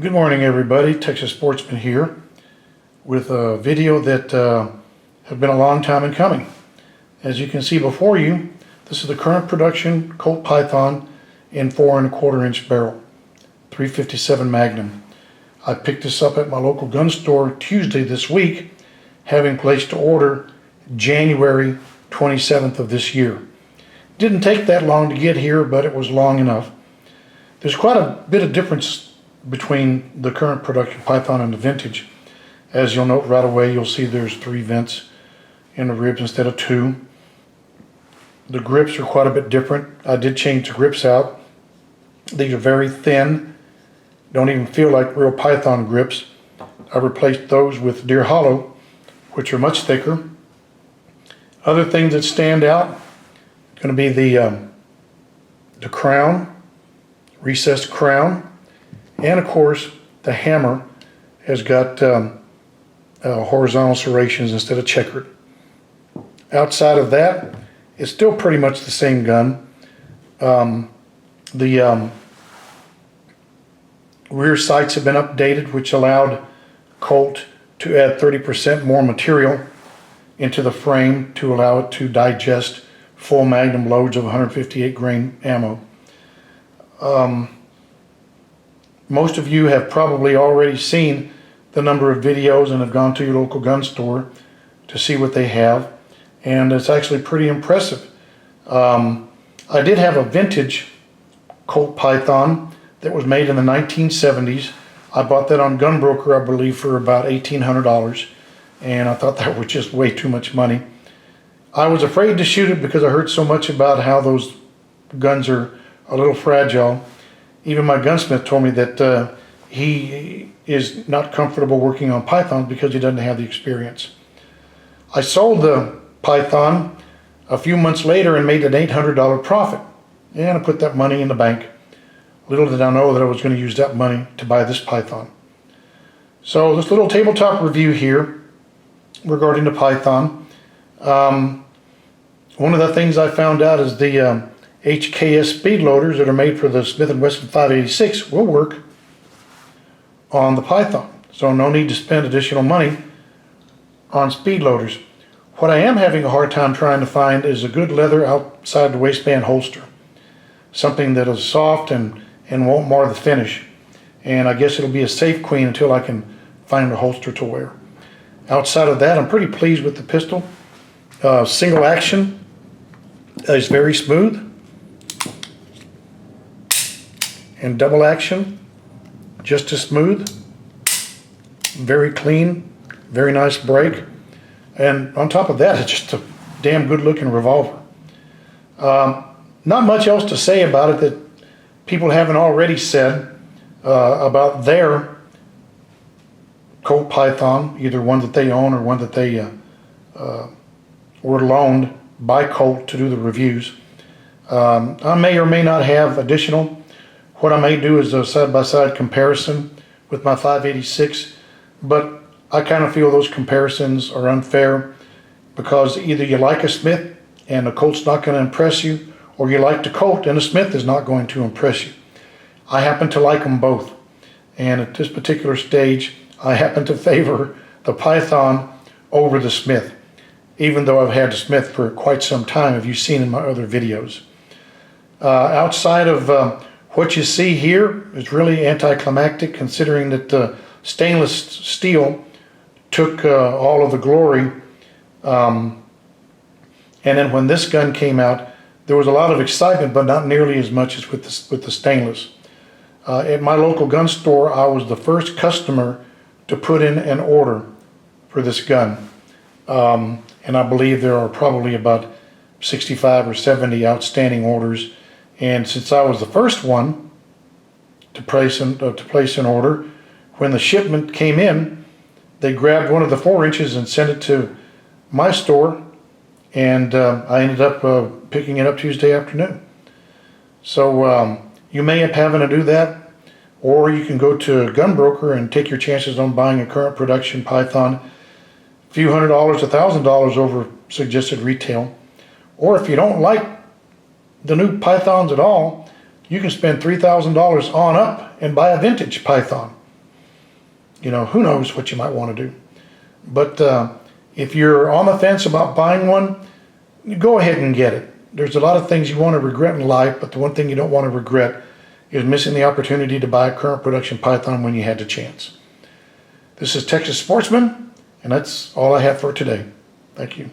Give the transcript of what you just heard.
Good morning, everybody. Texas Sportsman here with a video that has been a long time in coming. As you can see before you, this is the current production Colt Python in 4 1/4 inch barrel, 357 Magnum. I picked this up at my local gun store Tuesday this week, having placed an order January 27th of this year. Didn't take that long to get here, but it was long enough. There's quite a bit of difference between the current production Python and the vintage. As you'll note right away, you'll see there's 3 vents in the ribs instead of 2. The grips are quite a bit different. I did change the grips out. These are very thin, don't even feel like real Python grips. I replaced those with Deer Hollow, which are much thicker. Other things that stand out going to be the crown, recessed crown. And of course, the hammer has got horizontal serrations instead of checkered. Outside of that, it's still pretty much the same gun. The rear sights have been updated, which allowed Colt to add 30% more material into the frame to allow it to digest full Magnum loads of 158 grain ammo. Most of you have probably already seen the number of videos and have gone to your local gun store to see what they have, and it's actually pretty impressive. I did have a vintage Colt Python that was made in the 1970s. I bought that on Gunbroker, I believe, for about $1,800, and I thought that was just way too much money. I was afraid to shoot it because I heard so much about how those guns are a little fragile. Even my gunsmith told me that he is not comfortable working on Pythons because he doesn't have the experience. I sold the Python a few months later and made an $800 profit. And I put that money in the bank. Little did I know that I was going to use that money to buy this Python. So this little tabletop review here regarding the Python. One of the things I found out is the HKS speed loaders that are made for the Smith & Wesson 586 will work on the Python. So no need to spend additional money on speed loaders. What I am having a hard time trying to find is a good leather outside the waistband holster. Something that is soft and won't mar the finish. And I guess it'll be a safe queen until I can find a holster to wear. Outside of that, I'm pretty pleased with the pistol. Single action is very smooth. And double action, just as smooth. Very clean, very nice break. And on top of that, it's just a damn good looking revolver. Not much else to say about it that people haven't already said about their Colt Python, either one that they own or one that they were loaned by Colt to do the reviews. I may or may not have additional. What I may do is a side-by-side comparison with my 586, but I kind of feel those comparisons are unfair because either you like a Smith and the Colt's not going to impress you, or you like the Colt and the Smith is not going to impress you. I happen to like them both, and at this particular stage, I happen to favor the Python over the Smith, even though I've had the Smith for quite some time, as you've seen in my other videos. Outside of what you see here is really anticlimactic, considering that the stainless steel took all of the glory. And then when this gun came out, there was a lot of excitement, but not nearly as much as with the stainless. At my local gun store, I was the first customer to put in an order for this gun. And I believe there are probably about 65 or 70 outstanding orders. And since I was the first one to place an order, when the shipment came in, they grabbed one of the 4 inches and sent it to my store, and I ended up picking it up Tuesday afternoon. So you may have having to do that, or you can go to a gunbroker and take your chances on buying a current production Python, a few $100s, $1,000 over suggested retail. Or if you don't like the new Pythons at all, you can spend $3,000 on up and buy a vintage Python. you know, who knows what you might want to do. But if you're on the fence about buying one, you go ahead and get it. There's a lot of things you want to regret in life, but the one thing you don't want to regret is missing the opportunity to buy a current production Python when you had the chance. This is Texas Sportsman, and that's all I have for today. Thank you.